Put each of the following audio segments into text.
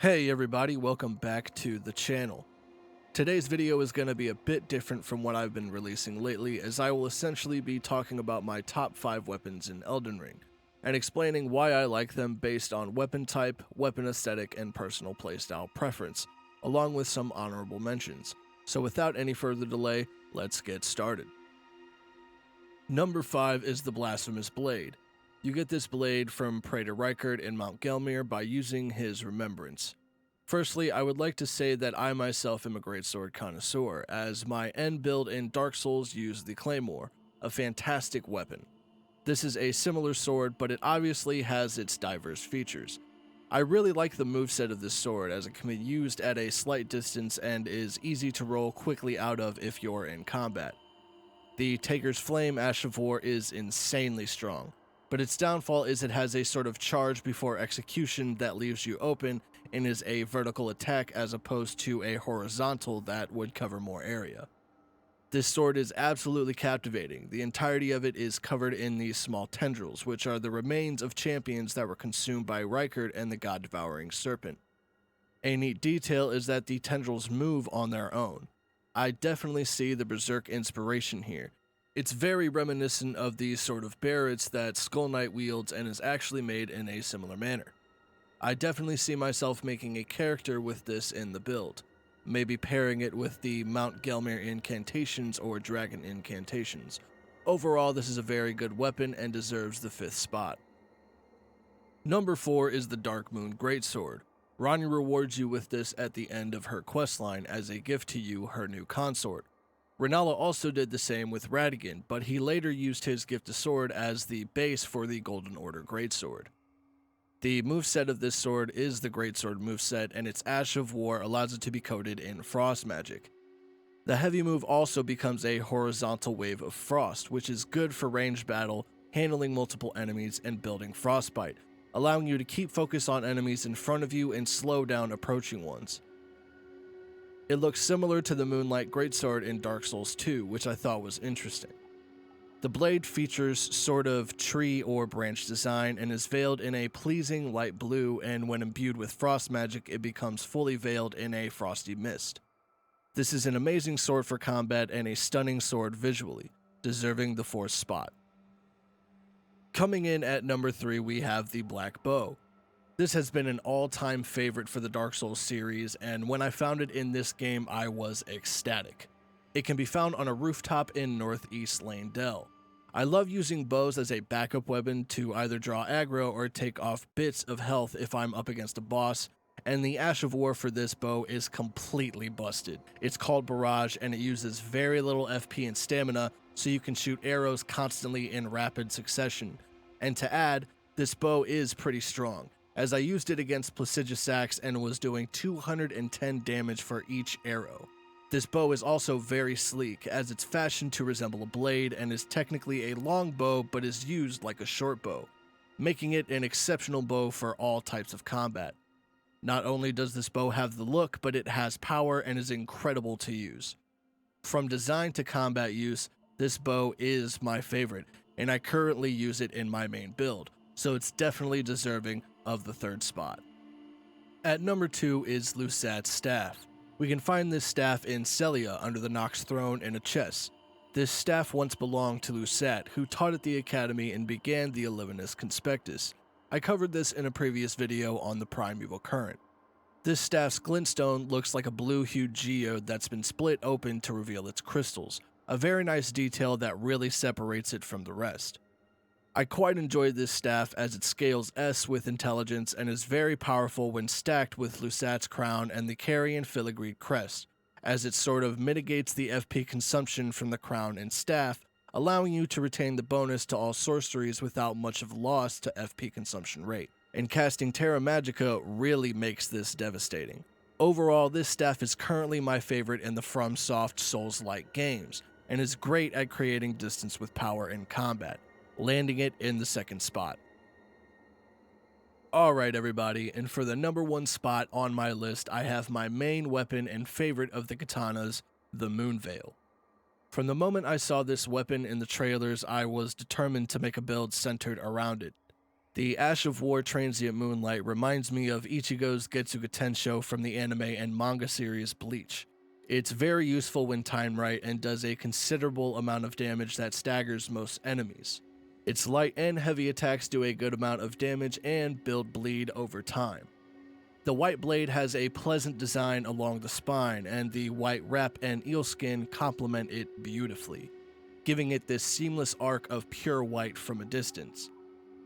Hey everybody, welcome back to the channel. Today's video is going to be a bit different from what I've been releasing lately, as I will essentially be talking about my top 5 weapons in Elden Ring, and explaining why I like them based on weapon type, weapon aesthetic, and personal playstyle preference, along with some honorable mentions. So without any further delay, let's get started. Number 5 is the Blasphemous Blade. You get this blade from Praetor Rykard in Mount Gelmir by using his remembrance. Firstly, I would like to say that I myself am a greatsword connoisseur, as my end build in Dark Souls used the Claymore, a fantastic weapon. This is a similar sword, but it obviously has its diverse features. I really like the moveset of this sword, as it can be used at a slight distance and is easy to roll quickly out of if you're in combat. The Taker's Flame Ash of War is insanely strong, but its downfall is it has a sort of charge before execution that leaves you open and is a vertical attack as opposed to a horizontal that would cover more area. This sword is absolutely captivating. The entirety of it is covered in these small tendrils, which are the remains of champions that were consumed by Rykard and the God-devouring serpent. A neat detail is that the tendrils move on their own. I definitely see the Berserk inspiration here. It's very reminiscent of the sort of barrets that Skull Knight wields and is actually made in a similar manner. I definitely see myself making a character with this in the build, maybe pairing it with the Mount Gelmir incantations or dragon incantations. Overall, this is a very good weapon and deserves the 5th spot. Number 4 is the Darkmoon Greatsword. Ranni rewards you with this at the end of her questline as a gift to you, her new consort. Rennala also did the same with Radagon, but he later used his gift of sword as the base for the Golden Order Greatsword. The moveset of this sword is the Greatsword moveset, and its Ash of War allows it to be coated in frost magic. The heavy move also becomes a horizontal wave of frost, which is good for ranged battle, handling multiple enemies, and building frostbite, allowing you to keep focus on enemies in front of you and slow down approaching ones. It looks similar to the Moonlight Greatsword in Dark Souls 2, which I thought was interesting. The blade features sort of tree or branch design and is veiled in a pleasing light blue, and when imbued with frost magic it becomes fully veiled in a frosty mist. This is an amazing sword for combat and a stunning sword visually, deserving the 4th spot. Coming in at number 3 we have the Black Bow. This has been an all-time favorite for the Dark Souls series, and when I found it in this game I was ecstatic. It can be found on a rooftop in Northeast Lane Dell. I love using bows as a backup weapon to either draw aggro or take off bits of health if I'm up against a boss, and the Ash of War for this bow is completely busted. It's called Barrage and it uses very little FP and stamina, so you can shoot arrows constantly in rapid succession. And to add, this bow is pretty strong, as I used it against Placidusax and was doing 210 damage for each arrow. This bow is also very sleek, as it's fashioned to resemble a blade and is technically a long bow but is used like a short bow, making it an exceptional bow for all types of combat. Not only does this bow have the look, but it has power and is incredible to use. From design to combat use, this bow is my favorite, and I currently use it in my main build, so it's definitely deserving of the 3rd spot. At number 2 is Lusat's Staff. We can find this staff in Celia under the Nox throne in a chest. This staff once belonged to Lusat, who taught at the academy and began the Illuminous Conspectus. I covered this in a previous video on the Primeval Current. This staff's glintstone looks like a blue-hued geode that's been split open to reveal its crystals, a very nice detail that really separates it from the rest. I quite enjoyed this staff as it scales S with intelligence and is very powerful when stacked with Lusat's crown and the Carian Filigreed crest, as it sort of mitigates the FP consumption from the crown and staff, allowing you to retain the bonus to all sorceries without much of loss to FP consumption rate. And casting Terra Magica really makes this devastating. Overall, this staff is currently my favorite in the FromSoft Souls-like games, and is great at creating distance with power in combat, landing it in the 2nd spot. Alright everybody, and for the number 1 spot on my list I have my main weapon and favorite of the katanas, the Moonveil. From the moment I saw this weapon in the trailers I was determined to make a build centered around it. The Ash of War Transient Moonlight reminds me of Ichigo's Getsuga Tensho from the anime and manga series Bleach. It's very useful when timed right and does a considerable amount of damage that staggers most enemies. Its light and heavy attacks do a good amount of damage and build bleed over time. The white blade has a pleasant design along the spine, and the white wrap and eel skin complement it beautifully, giving it this seamless arc of pure white from a distance.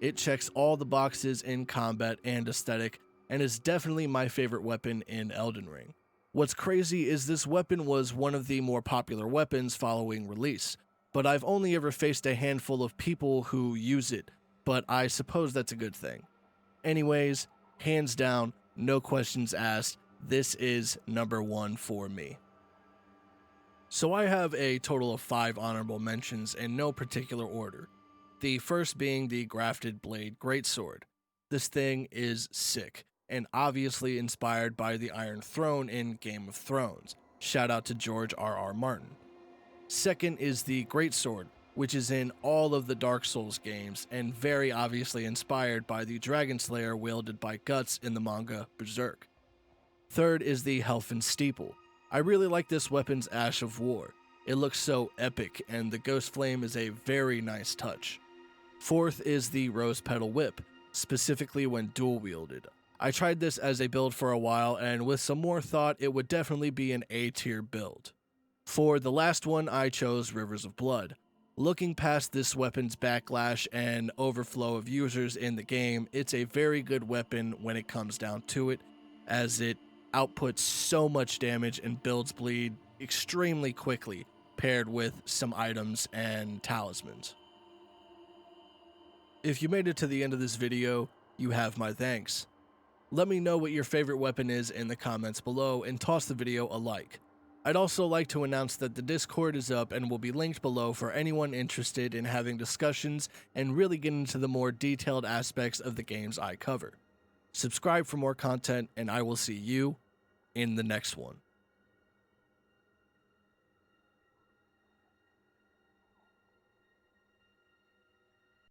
It checks all the boxes in combat and aesthetic, and is definitely my favorite weapon in Elden Ring. What's crazy is this weapon was one of the more popular weapons following release, but I've only ever faced a handful of people who use it, but I suppose that's a good thing. Anyways, hands down, no questions asked, this is number 1 for me. So I have a total of 5 honorable mentions in no particular order. The first being the Grafted Blade Greatsword. This thing is sick, and obviously inspired by the Iron Throne in Game of Thrones. Shout out to George R.R. Martin. Second is the Greatsword, which is in all of the Dark Souls games, and very obviously inspired by the Dragon Slayer wielded by Guts in the manga Berserk. Third is the Helfen Steeple. I really like this weapon's Ash of War. It looks so epic, and the Ghost Flame is a very nice touch. Fourth is the Rose Petal Whip, specifically when dual wielded. I tried this as a build for a while, and with some more thought, it would definitely be an A-tier build. For the last one, I chose Rivers of Blood. Looking past this weapon's backlash and overflow of users in the game, it's a very good weapon when it comes down to it, as it outputs so much damage and builds bleed extremely quickly, paired with some items and talismans. If you made it to the end of this video, you have my thanks. Let me know what your favorite weapon is in the comments below and toss the video a like. I'd also like to announce that the Discord is up and will be linked below for anyone interested in having discussions and really get into the more detailed aspects of the games I cover. Subscribe for more content, and I will see you in the next one.